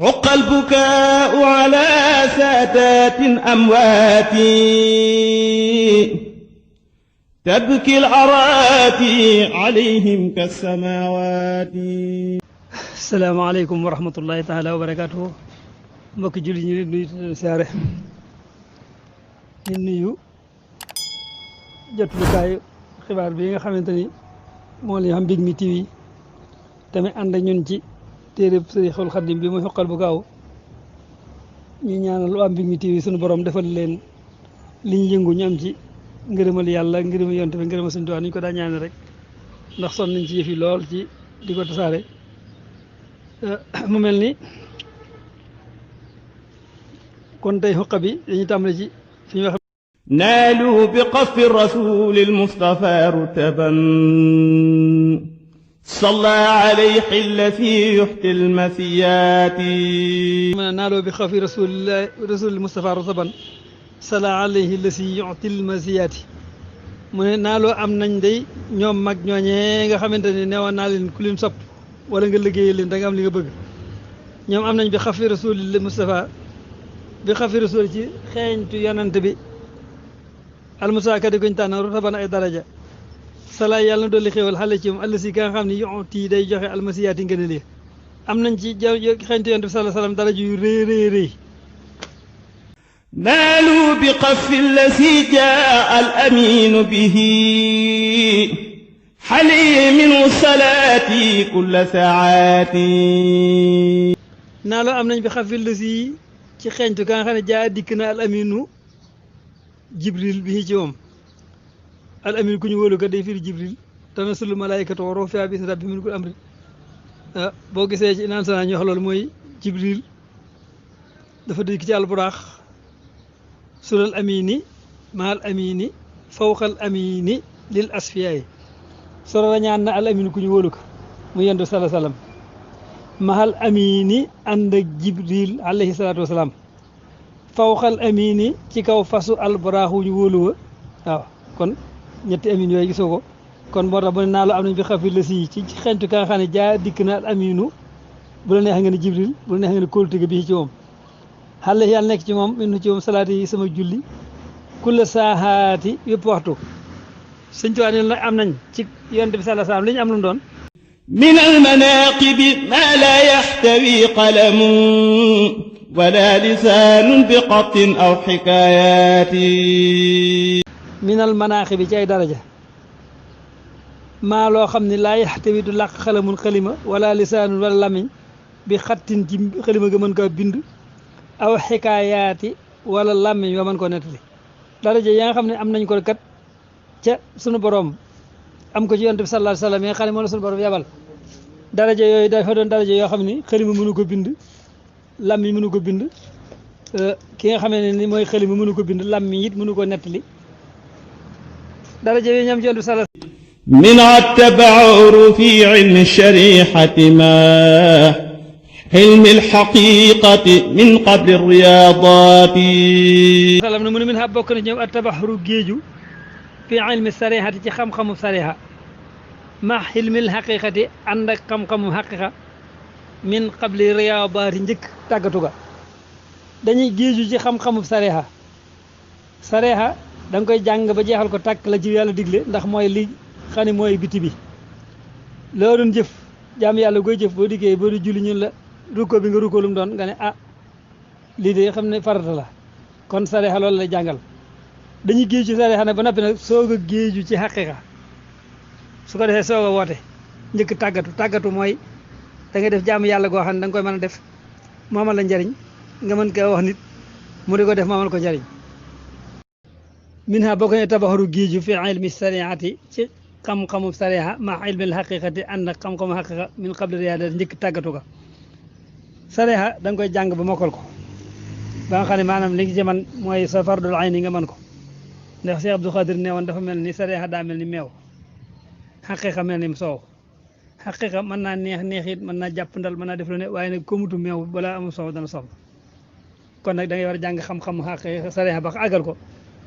حق البكاء على سادات أموات تبكي الأراتي عليهم كالسماوات. السلام عليكم ورحمة الله تعالى وبركاته. mbokki julli ñu nuyu siyaare ñu nuyu jotulukaayu xibaar bi nga xamante ni moo li xam Mbigmi TV tamit ànd ak ñun ci téereb Sëriñul Xaadim bi muy Xoqal Bukaaw. ñu ñaanal waa Mbigmi TV sunu borom defal leen li ñu yëngu ñu am ci ngërëmal yàlla ngërëmal yonent bi ngërëmal Sëriñ Tuubaa ni ñu ko daa ñaanal rek ndax sonn nañ ci yëf yi lool ci di ko tasaare. mu mel ni kon tey xoqa bi dañuy tàmbale ci fi ñu wax نالوا بقف الرسول المصطفى رتبا صلى عليه الذي يحيي المسيات. naaloo bi xafi rasul Mustafa rutaban sala alayhi lasi yutil masiyaati. mu ne naaloo am nañ day ñoom mag ñooñee nga xamante ne neewoon naa leen ku leen sopp wala nga liggéey leen da nga am li nga bëgg. ñoom am nañ bi xafi rasul Mustafa bi xafi rasul ci xeeñtu yonante bi almusaaka di koñ tànn rutaban ay daraja sala yàlla na dolli xéewal xale ci moom àll si ka nga xam ne yuti day joxe almasiyaati ngeen lii am nañ ci xeeñtu yonante bi sallallahu alayhi wasallam daraja yu rëy rëy rëy. نالوا بقف الذي جاء الأمين به حلي منه الصلاة كل ساعات. naaloo am nañ bi xafil la si ci xeeñtu ka nga xam ne jaa dikk na al aminu jibril bi ci moom al amin ku ñu wóolu ko day firi jibril tanazzalu malaayikatu wa ruuhu fiihaa bi izni rabbihim min kulli amrin. boo gisee ci naan sana ñu wax loolu mooy jibril dafa dikk ci alburaax sulal amini maal amini fawqal amini lil asfiyaay solo la ñaan na al amin ku ñu wóolu ko mu yendu sala salaam mahal amini ànd ak jibril alayhi salaatu wasalaam fawqal amini ci kaw fasu alburaaxu ñu wóolu wa waaw kon ñetti amin yooyu gisoo ko kon moo tax bu ne naa lu am nañ bi xafir la si ci xentu ka nga xam ne jaa dikk na al aminu bu la neex nga ne jibril bu la neex nga ne kóolute bi ci moom xale yàlla nekk ci moom minu ci moom salaati yi sama julli kulla saahaati yëpp waxtu. sëñ Tuubaa ne nag am nañ ci yonent bi sallallahu alayhi wasallam li ñu am lu mu doon من المناقب ما لا يحتوي قلم ولا لسان بقط أو حكايات. minal manaaxi bi ci ay daraja maa loo xam ne laa yaxtawi du làq xalamun xalima wala lisaanun wala lamiñ bi xattin ci xalima ga mën kaa bind aw xikaayaati wala làmmiñ wa mën koo nettali. daraja yi nga xam ne am nañ ko kat ca sunu borom am ko ci yonent bi sallallahu alayhi wasallam yi nga xam ne moo la sunu borom yabal daraja yooyu dafa doon daraja yoo xam ni xalima mënu ko bind làmmiñ mënu ko bind ki nga xamee ne ni mooy xalima mënu ko bind làmmiñ it mënu ko nettali. daraja yooyu ñam ci yonent bi sallallahu من التبعر في علم الشريحة ما حلم الحقيقة من قبل الرياضات. sallam ne mu ne min ha bokk na ñoom attabaxru géeju fi ilmi sarihati ci xam-xamu sariha ma xilmil xaqiqati ànd ak xam-xamu xaqiqa min qabli riyaadaati njëkk tàggatu ga. dañuy géeju ci xam-xamu sariha da nga koy jàng ba jeexal ko tàkk la ci yàlla digle ndax mooy li xam ne mooy biti bi loo doon jëf jaam yàlla koy jëf boo diggee boo di julli ñun la rukkoo bi nga rukkoo lu mu doon nga ne lii de xam ne farata la kon sariha loolu lay jàngal. dañuy géeju ci sariha nag ba noppi nag soog a géeju ci xaqiqa su ko defee soog a woote njëkk tàggatu mooy da ngay def jaamu yàlla goo xam ne da nga koy mën a def moomal la njariñ nga mën koo wax nit mu di ko def moomal ko njariñ. min ha boo ko ne tabaxaru géeju fi ilmi sariati ci xam-xamu sariha ma ilmi xaqiqati ànd ak xam-xamu xaqiqa min qabli riyaada njëkk tàggatu ga. sariha da nga koy jàng ba mokkal ko ba nga xam ne maanaam li nga ci man mooy sa fardul ayni nga mën ko ndax Cheikh Abdou Khadir ne woon dafa mel ni sariha daa mel ni meew xaqiqa mel ni soow. xaqiqa mën naa neex it mën naa jàpp ndal mën naa def lu ne waaye nag komutu meew balaa amul soow dana sonn kon nag da ngay war a jàng xam-xamu xaqiqa sariha ba àggal ko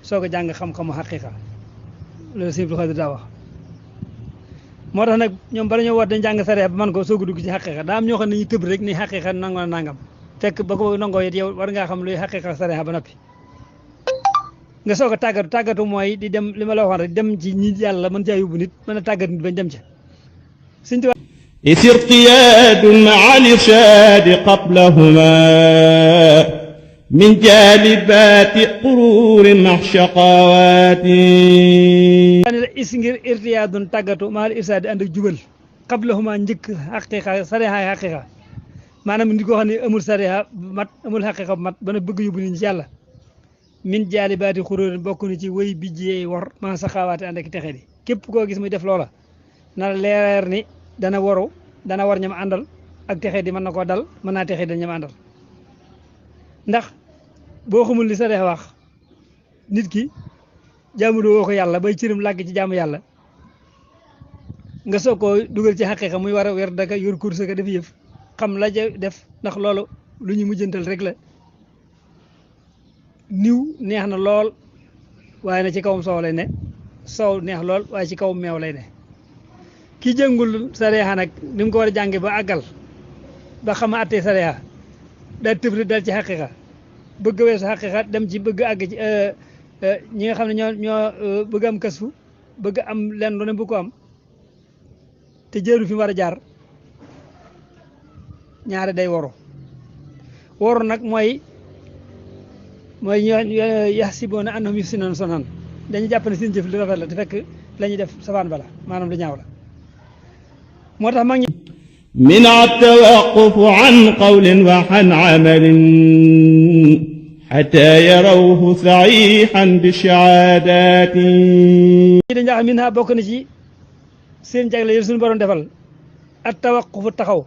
soo ko jàng xam-xamu xaqiqa loolu Cheikh Abdou Khadir daa wax. moo tax nag ñoom bala ñoo war dañ jàng sariya ba man ko soog a dugg ci xaqiqa daa am ñoo xam ne ñu tëb rek ni xaqiqa nangam fekk ba ko nangoo it yow war ngaa xam luy xaqiqa sariya ba noppi nga soog a tàggatu mooy di dem li ma la waxoon rek dem ci ñi yàlla mën caa yóbbu nit mën a tàggat nit bañ dem ca Sëñ Tuubaa إذ ارتياد مع الإرشاد قبلهما من جالبات قرور مع شقوات is ngir irtiyaadun tàggatu maal irsaadi ànd ak jubal qablahuma njëkk xaqiqa sariya xaqiqa maanaam nit koo xam ne amul sariya bu mat amul xaqiqa bu mat ba na bëgg yóbbu nit ñi ci yàlla min jaalibaati xuróorin bokk na ci way bijjee war ma sa xaawaate ànd ak texe di képp koo gis muy def loola na leer ni dana waru dana war ñam àndal ak texe di mën na koo dal mën naa texe di ñam àndal ndax boo xamul li sariya wax nit ki jaamuloo woo ko yàlla bay cëram làgg ci jaamu yàlla nga soog koo dugal ci xaqiqa muy war a wer daka yor course ka def yëf xam la ja def ndax loolu lu ñu mujjantal rek la niw neex na lool waaye na ci kawam soow lay ne soow neex lool waaye ci kawam meew lay ne ki jëngul sariya nag ni mu ko war a jànge ba àggal ba xam a attee sariya daal tëb dal ci xaqiqa bëgg weesu xaqiqa dem ci bëgg àgg ci ñi nga xam ne ñoo bëgg am kasfu bëgg am lenn lu ne bu ko am te jëru fi mu war a jaar ñaare day waru nag mooy yaxsibuuna annahum yuhsinuuna sunan dañu jàpp ne seen jëf li rafet la te fekk la ñuy def safaan bala maanaam lu ñaaw la moo tax mag ñi من التوقف عن قول وعن عمل حتى يروه صحيحا بالشهادات dañ wax min ha bokk na ci seen jagle yéen suñu borom defal at tawaqufu taxaw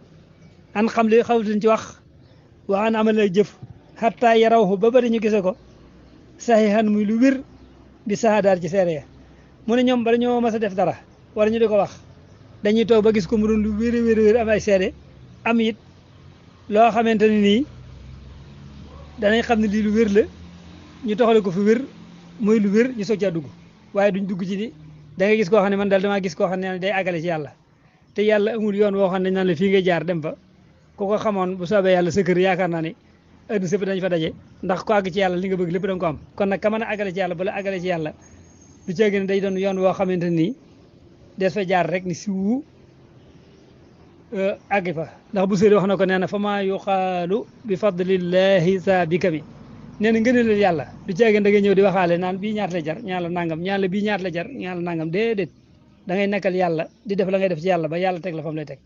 an xam li xawtuñ ci wax wa an amal lay jëf xataa yarawhu ba bari ñu gise ko saxihan muy lu wér bi sahaadaat ci seere ya mu ne ñoom bala ñoo mas a def dara wala ñu di ko wax dañuy toog ba gis ko mu doon lu wér am ay seede am it loo xamante ne nii danañ xam ne lii lu wér la ñu toxale ko fi wér mooy lu wér ñu soog caa dugg waaye duñ dugg ci ni da ngay gis koo xam ne man daal damaa gis koo xam ne day àggale ci yàlla te yàlla amul yoon woo xam ne naan la fii ngay jaar dem fa ku ko xamoon bu soobee yàlla sa kër yaakaar naa ne ëdd sëpp dañ fa daje ndax ku àgg ci yàlla li nga bëgg lépp da nga ko am kon nag ka mën a àggale ci yàlla bala àggale ci yàlla du cee gën day doon yoon woo xamante nii des fa jaar rek ni siwu àggi fa ndax bu séeri wax na ko nee na fa maa yuqaalu bi fadlillahi sa bi kami nee na ngëneel yàlla du cee gën da ngay ñëw di waxaale naan bii ñaata la jar ñaan la nangam ñaan la bii ñaata la jar ñaan la nangam déedéet da ngay nekkal yàlla di def la ngay def ci yàlla ba yàlla teg la fa mu lay teg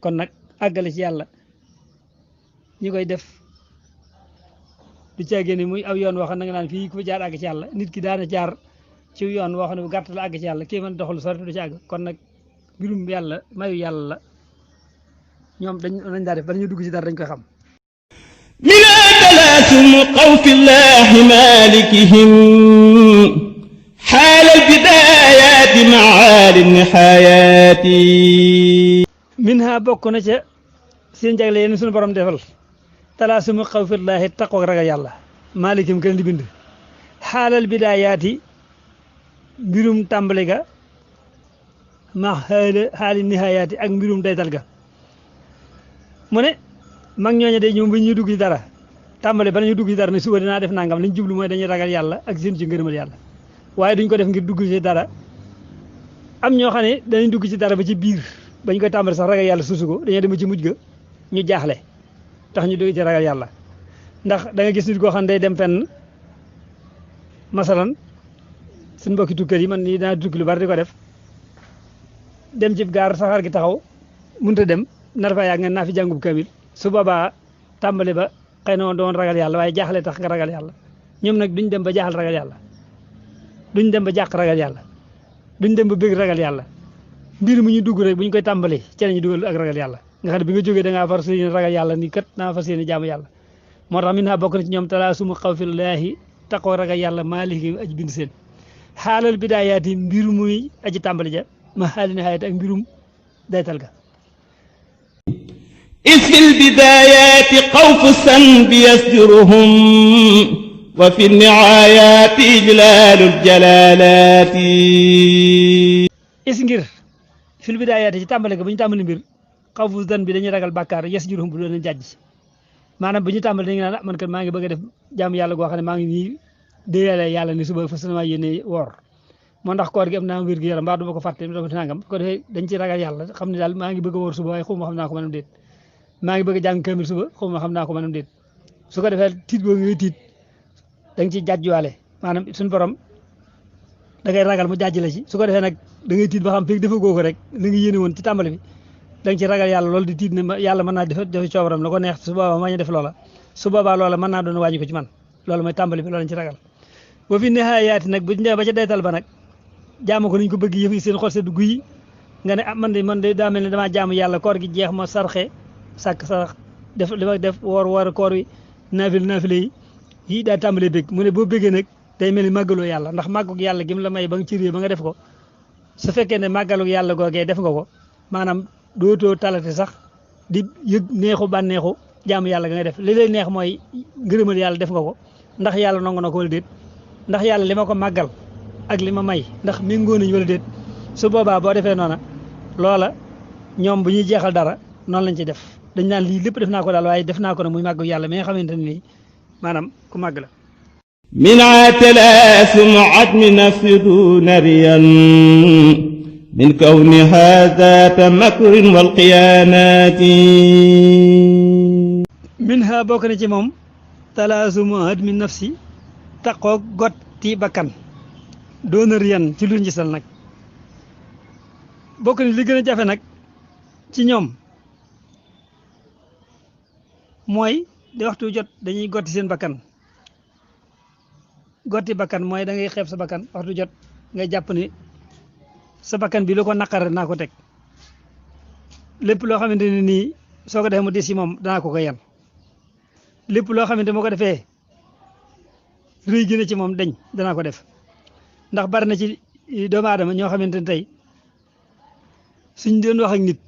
kon nag àggale ci yàlla ñi koy def du cee gën muy aw yoon woo xam ne nga naan fii ku fa jaar àgg ci yàlla nit ki daana jaar ci yoon woo xam ne bu gàtt la àgg ci yàlla kii mën doxal sori du ci àgg kon nag mbirum yàlla mayu yàlla la ñoom dañ daa def bala ñu dugg ci dara dañ koy xam من تلاسم خوف الله مالكهم حال البدايات معالي النهايات min ha bokk na ca seen jagle yéen suñu borom defal talaasumu xawfillaahi taqwa ragal yàlla maalikim kenn di bind xaalal bidaayaati mbirum tàmbali ga ma xaali nihayaati ak mbirum daytal ga mu ne mag ñooñu de ñoom bu ñuy dugg ci dara tàmbali bala ñu dugg ci dara ne suba dinaa def nangam li ñu jublu mooy dañuy ragal yàlla ak seen ci ngërëmal yàlla waaye duñ ko def ngir dugg ci dara am ñoo xam ne danañ dugg ci dara ba ci biir bañ koy tàmbali sax ragal yàlla suusu ko dañoo dem ci mujj ga ñu jaaxle tax ñu dugg ci ragal yàlla ndax da nga gis nit koo xam ne day dem fenn masalan suñ mbokki tukkër yi man nii danaa tukki lu bari di ko def dem ci gaar saxaar gi taxaw mënut a dem nar fa yàgg nga naa fi jàngub kamil su boobaa tàmbali ba xëy na woon doon ragal yàlla waaye jaaxle tax nga ragal yàlla ñoom nag duñ dem ba jaaxal ragal yàlla duñ dem ba jàq ragal yàlla duñ dem ba bëgg ragal yàlla mbir mu ñu dugg rek bu ñu koy tàmbali ci la ñu dugal ak ragal yàlla nga xam ne bi nga jógee da ngaa fas yéene ragal yàlla ni kat naa fas yéene jaamu yàlla moo tax min naa bokk na ci ñoom talaasumu xawfillaahi taqoo ragal yàlla maaliki aji bind seen xaalal bidaayaati mbir muy aji tàmbali ja ma xaali nihaayat ak mbirum daytal ga إذ في البدايات خوف السنب يسجرهم وفي النهايات جلال الجلالات is ngir fil bidaayaati ci tàmbali ga bu ñu tàmbali mbir xawfu dan bi dañuy ragal bàkkaar yes juróom bu doon jàjj maanaam bu ñu tàmbali dañu naan man kat maa ngi bëgg a def jaamu yàlla goo xam ne maa ngi nii déyale yàlla ni suba fas naa yéene woor moo ndax koor gi am naa wér gu yaram mbaa du ma ko fàtte dama nangam ko defee dañ ci ragal yàlla xam ne daal maa ngi bëgg a woor suba waaye xaw ma xam naa ko manam déet maa ngi bëgg a jàng kamil suba xaw ma xam naa ko manam déet su ko defee tiit boobu ngay tiit da nga ciy jàjjuwaale maanaam suñu borom da ngay ragal mu jàjj la ci su ko defee nag da ngay tiit ba xam fekk dafa góoko rek li nga yéene woon ci tàmbali bi da nga ci ragal yàlla loolu di tiit ne yàlla mën naa def coobaram la ko neex su boobaa ma ñu def loola su boobaa loola mën naa doon wàññi ko ci man loolu mooy tàmbali bi loolu lañ ci ragal ba fi nihayaati nag bu ñu demee ba ca daytal ba nag jaamu ko niñ ko bëgg yëf yi seen xol sedd guy nga ne ah man de daa mel ne damaa jaamu yàlla koor gi jeex ma sarxe sàkk sarax def li ma def woor koor wi naafile yi daa tàmbalee bég mu ne boo béggee nag day mel ni màggaloo yàlla ndax màggug yàlla gi mu la may ba nga ci réew ba nga def ko su fekkee ne màggalug yàlla googee def nga ko maanaam dootoo talate sax di yëg neexu bànneexu jaamu yàlla ga nga def li lay neex mooy ngërëmal yàlla def nga ko ndax yàlla nangu na ko wala déet ndax yàlla li ma ko màggal ak li ma may ndax méngoo nañu wala déet su boobaa boo defee noona loola ñoom bu ñuy jeexal dara noonu lañ ci def dañ naan lii lépp def naa ko daal waaye def naa ko nag muy màggu yàlla mi nga xamante ne nii maanaam ku màgg la من تلاسم عدم نفسدون ريا من كونها ذات مكر والقيانات منها bokk na ci moom talaasumu admi nafsi taqoo gotti bakkan doona riyan ci lu njisal nag bokk na li gën a jafe nag ci ñoom mooy di waxtu jot dañuy gotti seen bakkan gotti bakkan mooy da ngay xeeb sa bakkan waxtu jot ngay jàpp ni sa bakkan bi lu ko naqare naa ko teg lépp loo xamante ne nii soo ko defee mu dis ci moom danaa ko yan lépp loo xamante moo ko defee rëy gën a ci moom dañ danaa ko def ndax bari na ci doomu aadama ñoo xamante ne tey suñ doon wax ak nit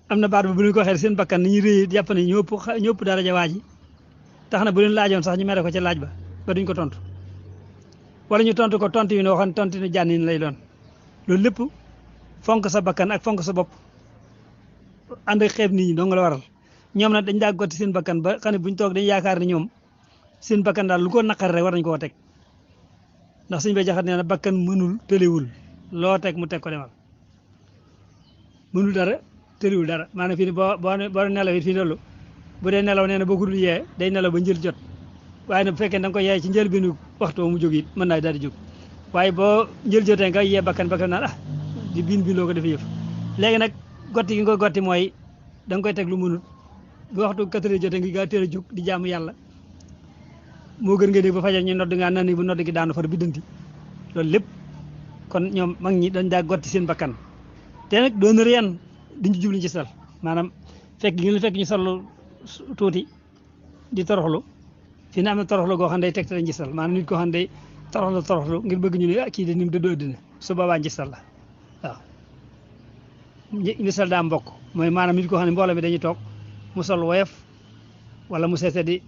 am na baat bu ñu ko waxee seen bakkan ni ñu rëy jàpp ne ñoo ëpp daraja waa ji tax na bu leen laajoon sax ñu mere ko ca laaj ba duñ ko tontu wala ñu tontu ko tontu yi ne waxoon tontu ni jànnin lay doon loolu lépp fonk sa bakkan ak fonk sa bopp ànd ak xeeb nit ñi dong la waral ñoom nag dañ daa gotti seen bakkan ba xam ne buñ toog dañ yaakaar ne ñoom seen bakkan daal lu ko naqar rek war nañ koo teg ndax suñ bay jaxat nee na bakkan mënul tëliwul loo teg mu teg ko demal mënul dara tëliwul dara maanaam fii ni boo nelaw it fii dollu bu dee nelaw nee na boo ko dul yee day nelaw ba njël jot waaye nag bu fekkee da nga ko yee ci njëlbéenu waxtu mu jóg it mën naa daal di jóg waaye boo njël jotee nga yee bakkan naan di biin loo ko defee yëf léegi nag gotti gi nga koy gotti mooy da nga koy teg lu mënut bu waxtu 4 heures jotee nga gaa teel a jóg di jaamu yàlla moo gën nga dégg ba fajar ñu nodd ngaa nan ni bu nodd gi daanu far biddanti loolu lépp kon ñoom mag ñi dañ daa gotti seen bakkan te nag doon reen diñu jublu ci sal maanaam fekk ñu sol tuuti di toroxlu fi ne am na toroxlu goo xam ne day tegtale njistal maanaam nit koo xam ne day toroxlu ngir bëgg ñu ne kii de ni mu dëddoo àddina su boobaa njistal la waaw njistal daa mbokk mooy maanaam nit koo xam ne mbooloo mi dañuy toog mu sol woyof wala mu seete di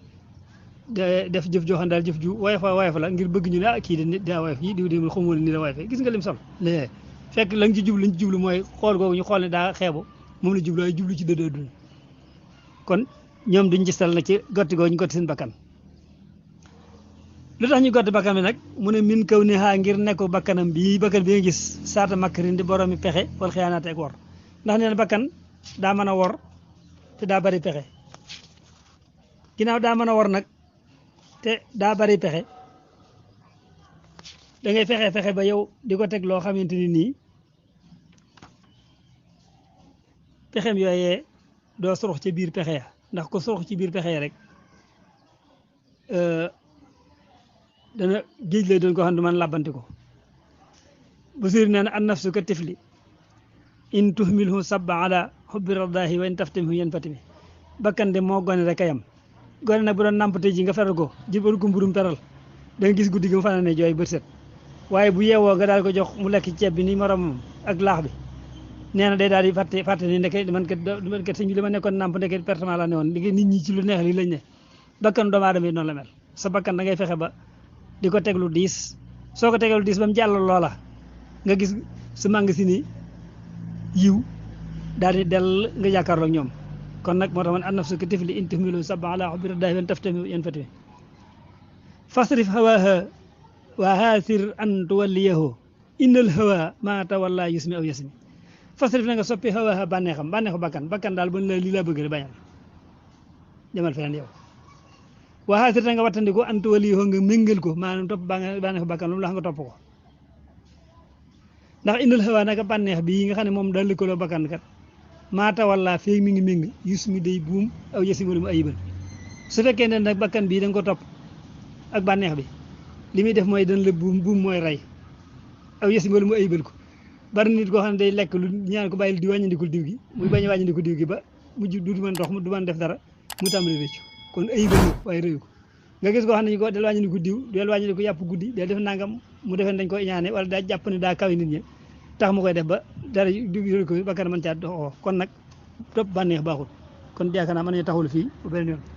def jëf joo xam ne daal jëf ju woyof la ngir bëgg ñu ne kii de nit daa woyof yi diw di xamoo ne ni la woyofee gis nga lim sol fekk lañ ci jublu mooy xool googu ñu xool ne daa xeebu moom la jublu ay jublu ci dëddoo àddina kon ñoom duñ njistal na ci gotti googu ñu gotti seen bakkan lu tax ñu gotti bakkan bi nag mu ne min kaw ni xaa ngir nekk bakkanam bakkan bi nga gis saata makkarin di boroomi pexe wala xiyaanaate ak wor ndax nee na bakkan daa mën a wor te daa bari pexe ginnaaw daa mën a wor nag te daa bari pexe da ngay fexe ba yow di ko teg loo xamante ni nii pexem yooyee doo surux ci biir pexe ya ndax ko surux ci biir pexe ya rek dana géej lay doon ko xam ne du man làbbanti ko bu suri nee na an nafsu ka tifli in tuhmilhu sabba ala hubbi radaahi wa in taftimhu yen fatimi bakkan de moo gone rek a yam gone nag bu doon nàmpate ji nga feral ko jibal ko mburum peral da nga gis guddi gi mu fanaane jooy bët set waaye bu yeewoo nga daal ko jox mu lekk ceeb bi ni moromam ak laax bi nee na day daal di fàtte ni ndeke man kat sëñ bi li ma nekkoon nàmp ndeke pertement la ne woon nit ñi ci lu neex li lañ ne bakkan doomu aadama yi noonu la mel sa bakkan da ngay fexe ba di ko teg lu diis soo ko tegee lu diis ba mu jàll loola nga gis su màng si ni yiw daal di dell nga jàkkaarloo ak ñoom kon nag moo tax man an nafsu ka tifli in tuhmilu sab'a ala hubbi radaahi wan taftami yan fatimi fasrif hawaha wa haasir an tuwalliyahu innal hawa ma tawalla yusmi aw yasmi fasrif na nga soppi hawaha bànneexam bànneexu bakkan daal ba la lii laa bëgg rek bañal demal feneen yow wa haasir na nga wattandiko an tuwalliyahu nga méngal ko maanaam topp bànneexu bakkan lu mu la nga topp ko ndax innal hawa naka bànneex bii nga xam ne moom daal lëkkaloo bakkan kat maa tawalla feeg mi ngi méng yusmi day buum aw yasmi wala mu ayibal su fekkee ne nag bakkan bii da nga ko topp ak bànneex bi li muy def mooy dañ la buum mooy rey aw yasmi wala mu ayibal ko bari nit koo xam ne day lekk lu ñaan ko bàyyil di wàññandikul diw gi muy bañ a wàññandikul diw gi ba mujj du mën dox du mën def dara mu tàmbali rëccu kon ayibal na ko waaye rëyu ko nga gis koo xam ne ñu ko del wàññandikul diw del wàññandikul yàpp guddi del def nangam mu defee dañ ko ñaane wala daa jàpp ne daa kawe nit ñi tax mu koy def ba dara du ko bakkan mën caa doxoo kon nag topp bànneex baaxul kon yaakaar naa mën nañu taxawul fii bu beneen yoon